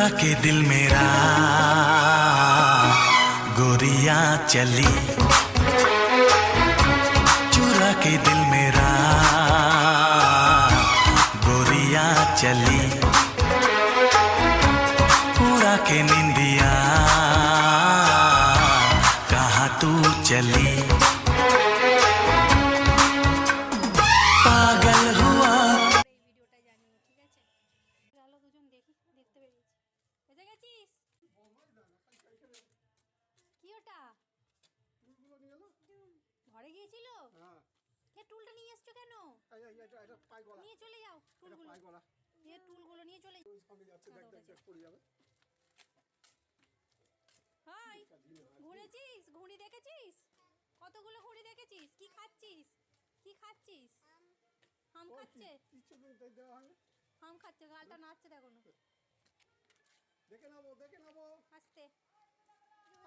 चुरा के दिल मेरा गोरियां चली, चुरा के दिल मेरा गोरियां चली, पूरा के निंदिया कहाँ तू चली। पागल हुआ ঘরে গিয়েছিল টুলটা নিয়ে এসছো কেন? নিয়ে চলে যাও টুলগুলো, নিয়ে চলে হাই। ঘুরেছিস, ঘুড়ি দেখেছিস? কতগুলো ঘুড়ি দেখেছিস? কি খাচ্ছিস? কি খাচ্ছিস? আম খাচ্ছে, আম খাচ্ছে, গালটা নাচছে দেখো না। দেখে নেবো আস্তে।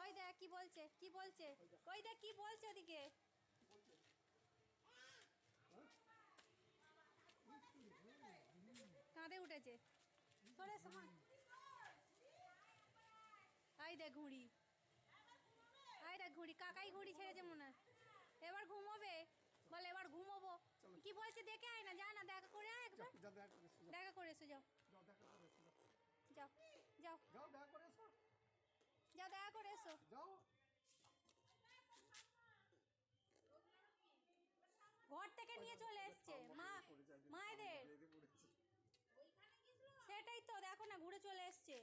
ওই দেখ কি বলছে, কি বলছে, ওই দেখ কি বলছে ওদিকে। কাঁধে উঠেছে, সরে সমান। আই দেখ ঘুড়ি, আই দেখ ঘুড়ি, কাকাই ঘুড়ি ছেড়েছে মনে হয়। এবার ঘুমোবে, বলে এবার ঘুমোবো। কি বলছে দেখে আয় না, যা না দেখা করে আয় একবার, দেখা করে এসো। যাও যাও যাও যাও দেখা করে এসো। ঘর থেকে নিয়ে চলে এসছে মায়েদের, সেটাই তো দেখো না, ঘুরে চলে এসছে।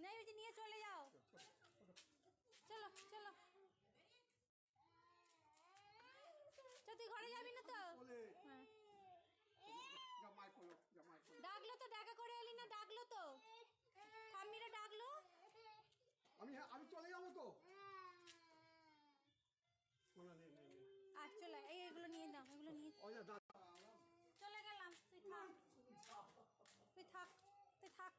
নেই ওই যে নিয়ে চলে যাও, চলো চলো। তুই ঘরে যাবি না তো? ডাকলো তো, দেখা করে এলি না? ডাকলো তো, ঠাম্মিরা ডাকলো। আমি চলে যাবো তো। আর চলে এগুলো নিয়ে নাও, এগুলো নিয়ে চলে গেলাম। তুই থাক, তুই থাক, তুই থাক।